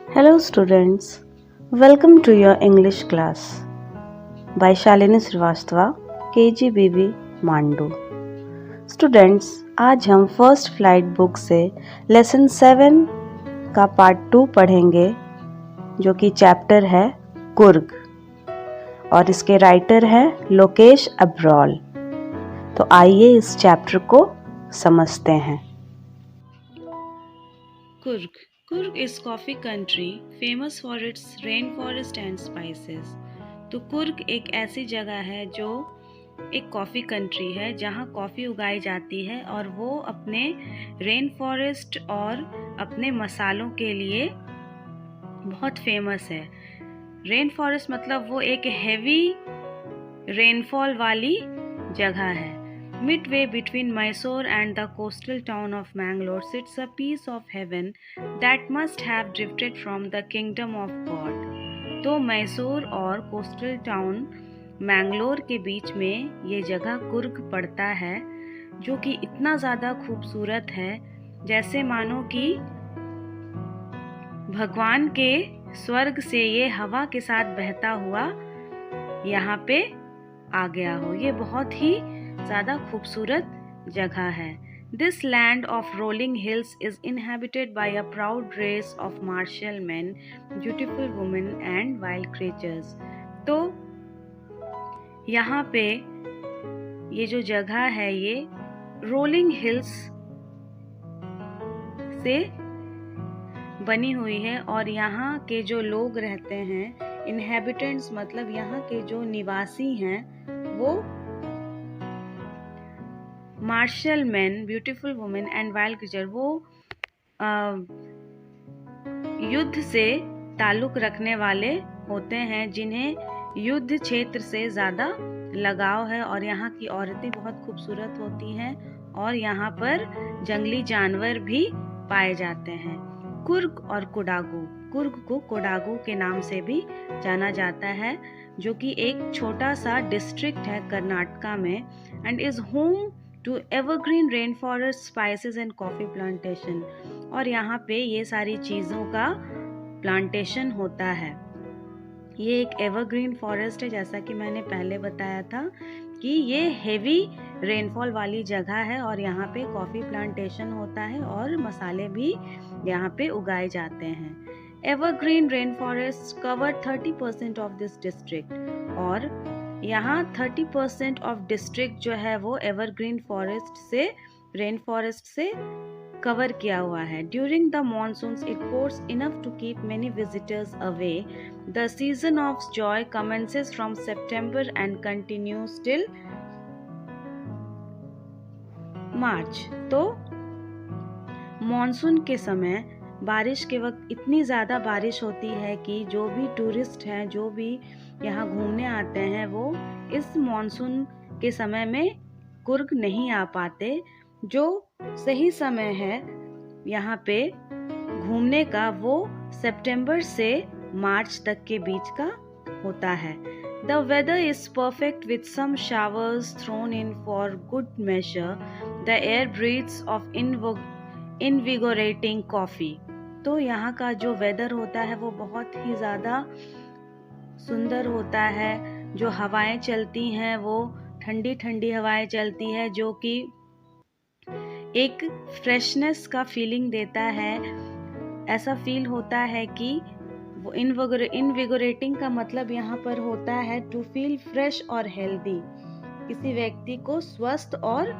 Hello students, welcome to your English class by Shalini Srivastava, KGBB Mandu. Students, आज हम first flight book से lesson 7 का part 2 पढ़ेंगे, जो कि चैप्टर है कुर्ग और इसके राइटर हैं लोकेश अब्रॉल। तो आइए इस चैप्टर को समझते हैं। Kurg is coffee country famous for its rainforest and spices। तो कुर्ग एक ऐसी जगह है जो एक कॉफ़ी कंट्री है जहाँ कॉफ़ी उगाई जाती है और वो अपने रेन फॉरेस्ट और अपने मसालों के लिए बहुत फेमस है। रेन फॉरेस्ट मतलब वो एक हैवी रेनफॉल वाली जगह है। Midway between Mysore and the coastal town of Mangalore sits a piece of heaven that must have drifted from the kingdom of God। तो मैसूर और कोस्टल टाउन मैंगलोर के बीच में ये जगह कुर्ग पड़ता है, जो कि इतना ज़्यादा खूबसूरत है जैसे मानो कि भगवान के स्वर्ग से ये हवा के साथ बहता हुआ यहाँ पे आ गया हो। ये बहुत ही ज़्यादा खूबसूरत जगह है। This land of rolling hills is inhabited by a proud race of martial men, beautiful women and wild creatures। तो यहाँ पे ये जो जगह है ये रोलिंग हिल्स से बनी हुई है और यहाँ के जो लोग रहते हैं, इनहेबिटेंट्स मतलब यहाँ के जो निवासी हैं, वो martial man, beautiful women and wild creature, वो युद्ध से ताल्लुक रखने वाले होते हैं, जिन्हें युद्ध क्षेत्र से ज़्यादा लगाव है। और यहाँ की औरतें बहुत खूबसूरत होती हैं और यहाँ पर जंगली जानवर भी पाए जाते हैं। कुर्ग और कोडागू, कुर्ग को कोडागू के नाम से भी जाना जाता है, जो कि एक छोटा सा डिस्ट्रिक्ट है कर्नाटका में, and is home to evergreen rain forest, spices and coffee plantation. और यहाँ पे ये सारी चीज़ों का प्लांटेशन होता है। ये एक एवरग्रीन फॉरेस्ट है, जैसा कि मैंने पहले बताया था कि ये हेवी रेनफॉल वाली जगह है और यहाँ पे कॉफ़ी प्लांटेशन होता है और मसाले भी यहाँ पे उगाए जाते हैं। Evergreen rain forest cover 30% of this district, और यहाँ 30% ऑफ डिस्ट्रिक्ट जो है वो एवरग्रीन फॉरेस्ट से, रेन फॉरेस्ट से कवर किया हुआ है। During the monsoons it pours enough to keep many visitors away. The season of joy commences from September and continues till March. तो मॉनसून के समय बारिश के वक्त इतनी ज़्यादा बारिश होती है कि जो भी टूरिस्ट हैं, जो भी यहाँ घूमने आते हैं, वो इस मॉनसून के समय में कुर्ग नहीं आ पाते। जो सही समय है यहाँ पे घूमने का वो सितंबर से मार्च तक के बीच का होता है। The weather is perfect with some showers thrown in for good measure. The air breathes of invigorating coffee। तो यहाँ का जो वेदर होता है वो बहुत ही ज़्यादा सुंदर होता है। जो हवाएं चलती हैं वो ठंडी ठंडी हवाएं चलती है, जो कि एक फ्रेशनेस का फीलिंग देता है। ऐसा फील होता है कि वो इनविगोरेटिंग का मतलब यहाँ पर होता है टू फील फ्रेश और हेल्दी, किसी व्यक्ति को स्वस्थ और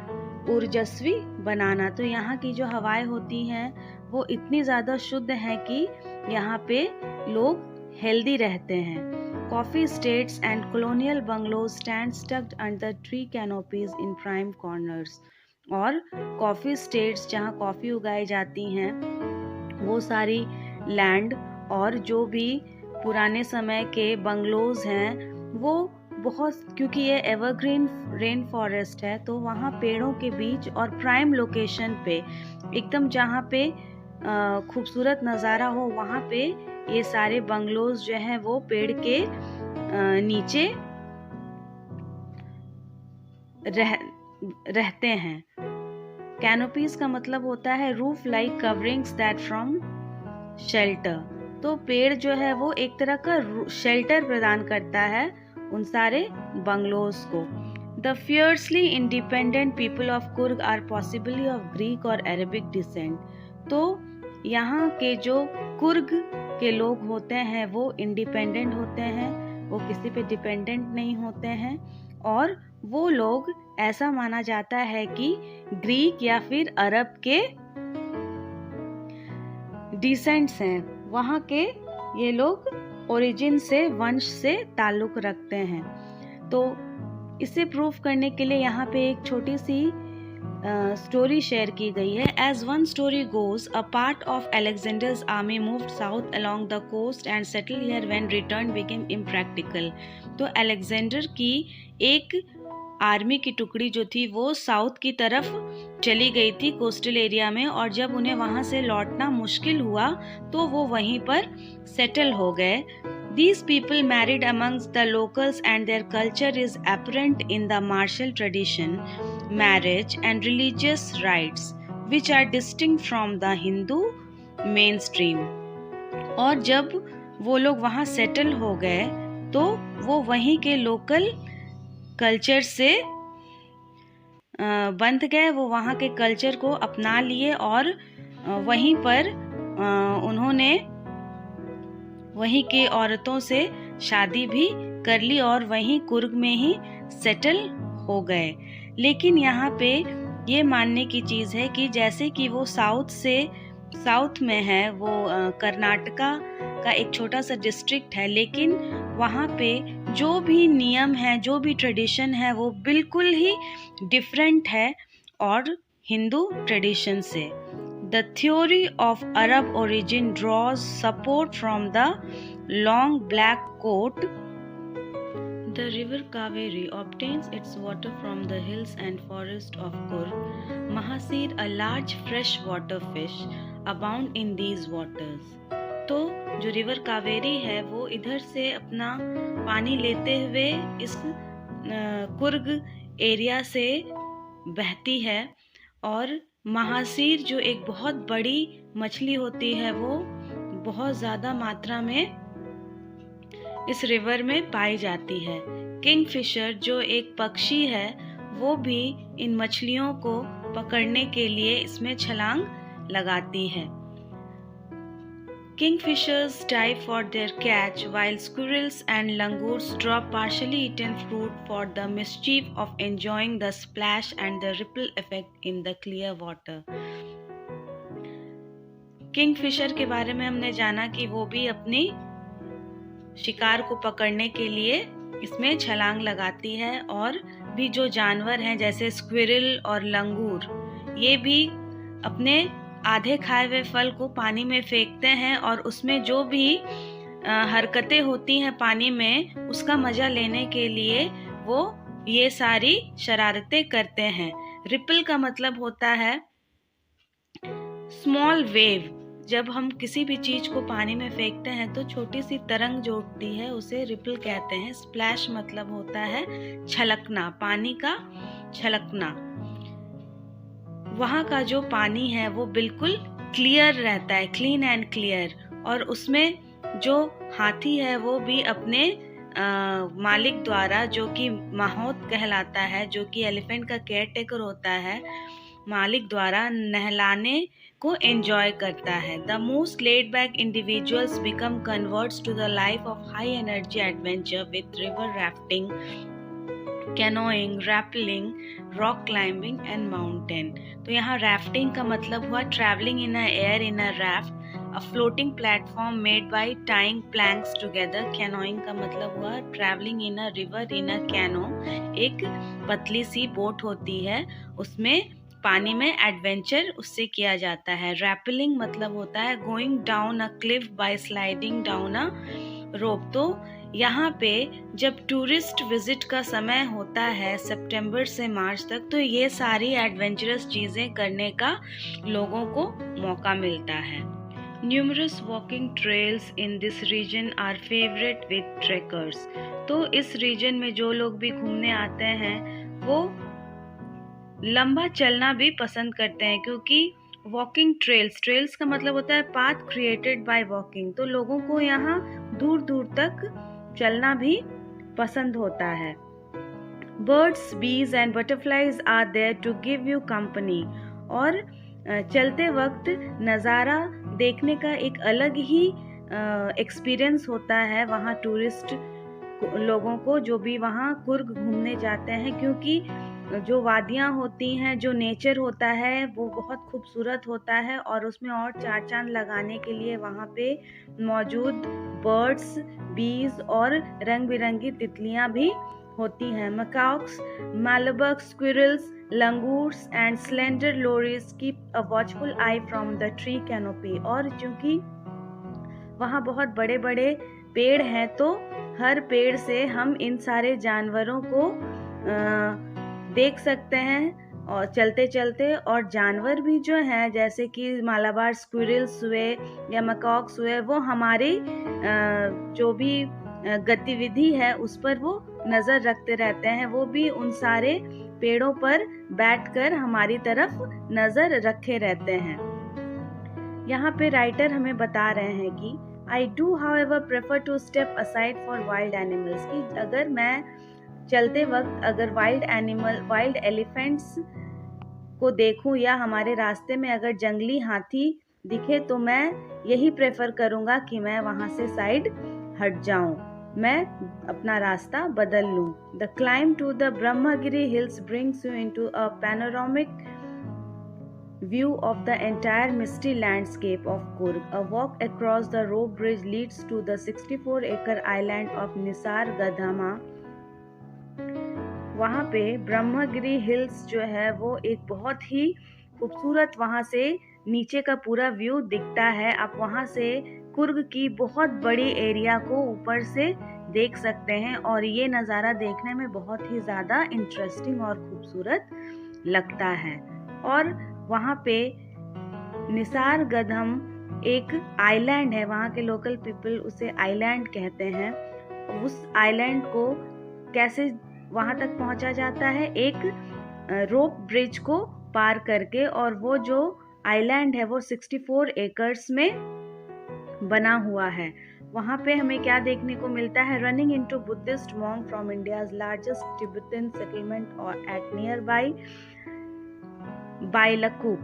ऊर्जस्वी बनाना। तो यहाँ की जो हवाएं होती हैं वो इतनी ज़्यादा शुद्ध हैं कि यहाँ पे लोग हेल्दी रहते हैं। Coffee states and colonial bungalows stand स्टक्ड under tree canopies in prime corners. और कॉफ़ी स्टेट्स जहाँ कॉफ़ी उगाई जाती हैं, वो सारी लैंड और जो भी पुराने समय के बंगलोज हैं वो बहुत, क्योंकि ये एवरग्रीन रेन फॉरेस्ट है तो वहाँ पेड़ों के बीच और प्राइम लोकेशन पे एकदम जहाँ पे खूबसूरत नज़ारा हो, वहाँ पे ये सारे बंगलोज जो हैं वो पेड़ के नीचे रहते हैं। कैनोपीज का मतलब होता है roof like coverings that from shelter. तो पेड़ जो है वो एक तरह का शेल्टर प्रदान करता है उन सारे बंगलोज को। The fiercely independent people of Coorg are possibly of Greek और अरेबिक डिसेंट। तो यहाँ के जो कुर्ग के लोग होते हैं वो इंडिपेंडेंट होते हैं, वो किसी पे डिपेंडेंट नहीं होते हैं, और वो लोग ऐसा माना जाता है कि ग्रीक या फिर अरब के डिसेंट्स हैं। वहाँ के ये लोग ओरिजिन से, वंश से ताल्लुक रखते हैं। तो इसे प्रूव करने के लिए यहाँ पे एक छोटी सी स्टोरी शेयर की गई है। As one story goes, a part of Alexander's army moved south along the coast and settle here when return became impractical. तो अलेक्जेंडर की एक आर्मी की टुकड़ी जो थी वो साउथ की तरफ चली गई थी कोस्टल एरिया में, और जब उन्हें वहाँ से लौटना मुश्किल हुआ तो वो वहीं पर सेटल हो गए। These people married amongst the locals and their culture is apparent in the martial tradition, marriage and religious rites, which are distinct from the Hindu mainstream. और जब वो लोग वहाँ सेटल हो गए तो वो वहीं के लोकल कल्चर से बंध गए, वो वहाँ के कल्चर को अपना लिए और वहीं पर उन्होंने वहीं के औरतों से शादी भी कर ली और वहीं कुर्ग में ही सेटल हो गए। लेकिन यहाँ पे ये मानने की चीज़ है कि जैसे कि वो साउथ में है, वो कर्नाटका का एक छोटा सा डिस्ट्रिक्ट है, लेकिन वहाँ पे जो भी नियम है, जो भी ट्रेडिशन है वो बिल्कुल ही डिफरेंट है और हिंदू ट्रेडिशन से। The theory of Arab origin draws support from the long black coat. The river Kaveri obtains its water from the hills and forest of Kurg. Mahasir, a large freshwater fish, abound in these waters. तो जो river Kaveri है वो इधर से अपना पानी लेते हुए इस कुर्ग एरिया से बहती है, और महासीर जो एक बहुत बड़ी मछली होती है वो बहुत ज़्यादा मात्रा में इस रिवर में पाई जाती है। किंगफिशर जो एक पक्षी है वो भी इन मछलियों को पकड़ने के लिए इसमें छलांग लगाती है। Kingfishers dive for their catch, while squirrels and langurs drop partially eaten fruit for the mischief of enjoying the splash and the ripple effect in the clear water. Kingfisher के बारे में हमने जाना कि वो भी अपनी शिकार को पकड़ने के लिए इसमें छलांग लगाती है, और भी जो जानवर हैं जैसे स्क्विरल और लंगूर, ये भी अपने आधे खाए हुए फल को पानी में फेंकते हैं और उसमें जो भी हरकतें होती हैं पानी में उसका मजा लेने के लिए वो ये सारी शरारतें करते हैं। रिपल का मतलब होता है स्मॉल वेव। जब हम किसी भी चीज को पानी में फेंकते हैं तो छोटी सी तरंग जो उठती है उसे रिपल कहते हैं। स्प्लैश मतलब होता है छलकना, पानी का छलकना। वहाँ का जो पानी है वो बिल्कुल क्लियर रहता है, क्लीन एंड क्लियर, और उसमें जो हाथी है वो भी अपने मालिक द्वारा, जो कि माहौत कहलाता है, जो कि एलिफेंट का केयर टेकर होता है, मालिक द्वारा नहलाने को एंजॉय करता है। The most laid back individuals become converts to the life of high energy adventure with river rafting, canoeing, rappelling, rock climbing and mountain. तो यहाँ राफ्टिंग का मतलब हुआ travelling in a air in a raft, a floating platform made by tying planks together. Canoeing का मतलब हुआ travelling in a river in a canoe, एक पतली सी बोट होती है, उसमें पानी में एडवेंचर उससे किया जाता है। रैपलिंग मतलब होता है going down a cliff by sliding down a rope. तो यहाँ पे जब टूरिस्ट विजिट का समय होता है सितंबर से मार्च तक, तो ये सारी एडवेंचरस चीज़ें करने का लोगों को मौका मिलता है। Numerous walking trails in this region are favourite with trekkers. तो इस रीजन में जो लोग भी घूमने आते हैं वो लंबा चलना भी पसंद करते हैं, क्योंकि वॉकिंग ट्रेल्स, ट्रेल्स का मतलब होता है पाथ क्रिएटेड बाय वॉकिंग। तो लोगों को यहाँ दूर दूर तक चलना भी पसंद होता है। Birds, bees and butterflies are there to give you company. और चलते वक्त नज़ारा देखने का एक अलग ही एक्सपीरियंस होता है वहाँ टूरिस्ट लोगों को, जो भी वहाँ कुर्ग घूमने जाते हैं, क्योंकि जो वादियाँ होती हैं, जो नेचर होता है वो बहुत खूबसूरत होता है और उसमें और चार चांद लगाने के लिए वहाँ पे मौजूद बर्ड्स, बीज और रंग बिरंगी तितलियाँ भी होती हैं। Macaques, Malabar squirrels, langurs and slender lorises keep a watchful eye from the tree canopy. और चूंकि वहाँ बहुत बड़े बड़े पेड़ हैं तो हर पेड़ से हम इन सारे जानवरों को देख सकते हैं और चलते चलते। और जानवर भी जो हैं, जैसे कि मालाबार स्क्विरल्स हुए या मकॉक्स हुए, वो हमारी जो भी गतिविधि है उस पर वो नज़र रखते रहते हैं। वो भी उन सारे पेड़ों पर बैठकर हमारी तरफ नज़र रखे रहते हैं। यहाँ पे राइटर हमें बता रहे हैं कि I do however prefer to step aside for wild animals, कि अगर मैं चलते वक्त अगर वाइल्ड एलिफेंट्स को देखूं या हमारे रास्ते में अगर जंगली हाथी दिखे तो मैं यही प्रेफर करूंगा कि मैं वहां से साइड हट जाऊं, मैं अपना रास्ता बदल लूं। The climb to the Brahmagiri hills brings you into a panoramic view of the entire misty landscape of Kurg. A walk across the rope bridge leads to the 64-acre island of Nisar Gadhama. वहाँ पे Brahmagiri hills जो है वो एक बहुत ही खूबसूरत, वहाँ से नीचे का पूरा व्यू दिखता है। आप वहाँ से कुर्ग की बहुत बड़ी एरिया को ऊपर से देख सकते हैं और ये नज़ारा देखने में बहुत ही ज़्यादा इंटरेस्टिंग और खूबसूरत लगता है। और वहाँ पे निसार गधम एक आइलैंड है, वहाँ के लोकल पीपल उसे आइलैंड कहते हैं। उस आइलैंड को कैसे वहाँ तक पहुँचा जाता है? एक रोप ब्रिज को पार करके। और वो जो आइलैंड है वो 64 एकर्स में बना हुआ है। वहाँ पे हमें क्या देखने को मिलता है? Running into Buddhist monk from India's largest Tibetan settlement और एट नियर बाई बाइलकूप।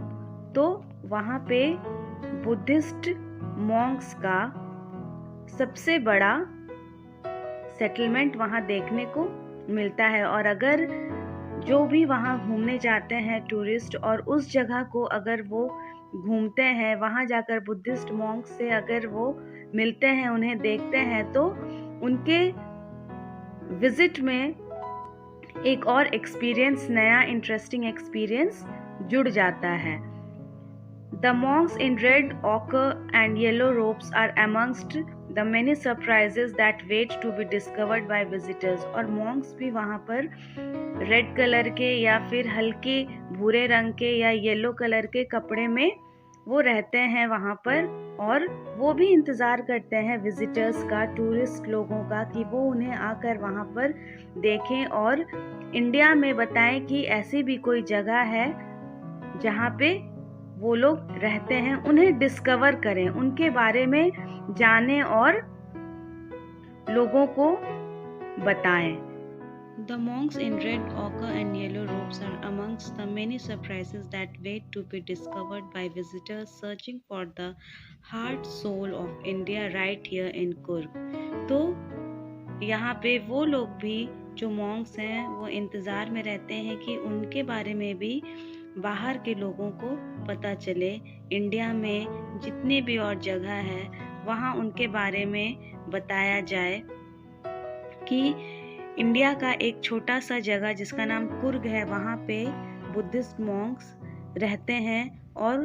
तो वहाँ पे बुद्धिस्ट मॉन्क्स का सबसे बड़ा सेटलमेंट वहाँ देखने को मिलता है। और अगर जो भी वहाँ घूमने जाते हैं टूरिस्ट और उस जगह को अगर वो घूमते हैं, वहाँ जाकर बुद्धिस्ट मॉन्क से अगर वो मिलते हैं, उन्हें देखते हैं, तो उनके विजिट में एक और एक्सपीरियंस, नया इंटरेस्टिंग एक्सपीरियंस जुड़ जाता है। The monks in red, ochre and yellow robes are amongst the many surprises that wait to be discovered by visitors। और monks भी वहाँ पर रेड कलर के या फिर हल्के भूरे रंग के या येलो कलर के कपड़े में वो रहते हैं वहाँ पर, और वो भी इंतज़ार करते हैं विजिटर्स का, टूरिस्ट लोगों का, कि वो उन्हें आकर वहाँ पर देखें और इंडिया में बताएं कि ऐसी भी कोई जगह है जहाँ पे वो लोग रहते हैं, उन्हें डिस्कवर करें, उनके बारे में जानें और लोगों को बताएं। The monks in red, ochre and yellow robes are amongst the many surprises that wait to be discovered by visitors searching for the heart soul of India right here in Kurg। तो यहाँ पे वो लोग भी जो monks हैं वो इंतज़ार में रहते हैं कि उनके बारे में भी बाहर के लोगों को पता चले। इंडिया में जितने भी और जगह है वहाँ उनके बारे में बताया जाए कि इंडिया का एक छोटा सा जगह जिसका नाम कुर्ग है, वहाँ पे बुद्धिस्ट मॉन्क्स रहते हैं और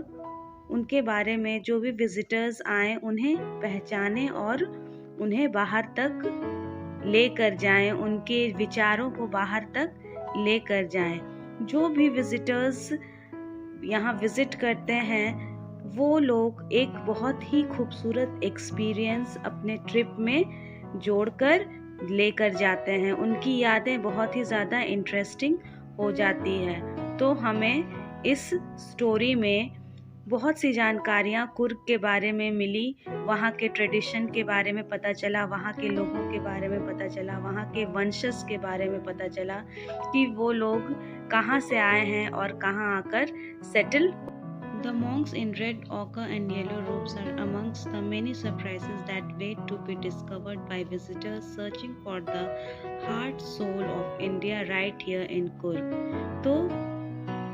उनके बारे में जो भी विजिटर्स आए उन्हें पहचानें और उन्हें बाहर तक लेकर जाएं, उनके विचारों को बाहर तक लेकर जाएं। जो भी विजिटर्स यहाँ विजिट करते हैं वो लोग एक बहुत ही खूबसूरत एक्सपीरियंस अपने ट्रिप में जोड़कर लेकर जाते हैं। उनकी यादें बहुत ही ज़्यादा इंटरेस्टिंग हो जाती है। तो हमें इस स्टोरी में बहुत सी जानकारियाँ कुर्ग के बारे में मिली, वहाँ के ट्रेडिशन के बारे में पता चला, वहाँ के लोगों के बारे में पता चला, वहाँ के वंशज के बारे में पता चला कि वो लोग कहाँ से आए हैं और कहाँ आकर settle. The monks in red ochre and yellow robes are amongst the many surprises that wait to be discovered by visitors searching for the heart soul of India right here in Kurg. तो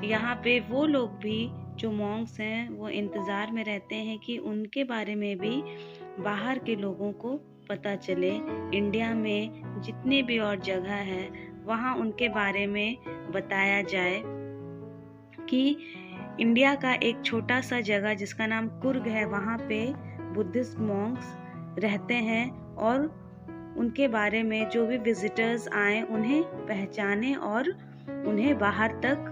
यहाँ पे वो लोग भी जो Monks हैं वो इंतज़ार में रहते हैं कि उनके बारे में भी बाहर के लोगों को पता चले। इंडिया में जितने भी और जगह है वहाँ उनके बारे में बताया जाए कि इंडिया का एक छोटा सा जगह जिसका नाम कुर्ग है, वहाँ पे बुद्धिस्ट मॉन्क्स रहते हैं और उनके बारे में जो भी विजिटर्स आए उन्हें पहचाने और उन्हें बाहर तक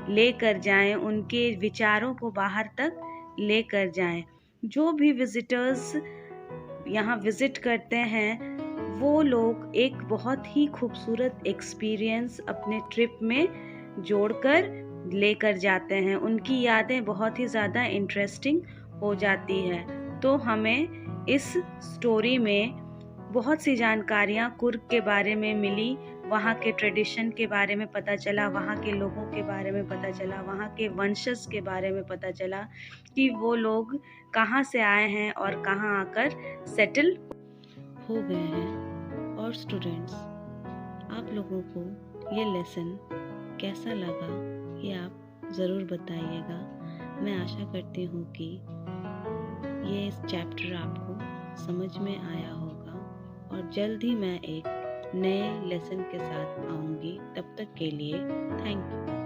लेकर जाएं, उनके विचारों को बाहर तक लेकर जाएं। जो भी विजिटर्स यहाँ विजिट करते हैं वो लोग एक बहुत ही खूबसूरत एक्सपीरियंस अपने ट्रिप में जोड़कर लेकर जाते हैं। उनकी यादें बहुत ही ज़्यादा इंटरेस्टिंग हो जाती है। तो हमें इस स्टोरी में बहुत सी जानकारियाँ कुर्ग के बारे में मिली, वहाँ के ट्रेडिशन के बारे में पता चला, वहाँ के लोगों के बारे में पता चला, वहाँ के वंशज के बारे में पता चला कि वो लोग कहाँ से आए हैं और कहाँ आकर सेटल हो गए हैं। और स्टूडेंट्स, आप लोगों को ये लेसन कैसा लगा ये आप ज़रूर बताइएगा। मैं आशा करती हूँ कि ये इस चैप्टर आपको समझ में आया होगा और जल्द ही मैं एक नए लेसन के साथ आऊँगी। तब तक के लिए थैंक यू।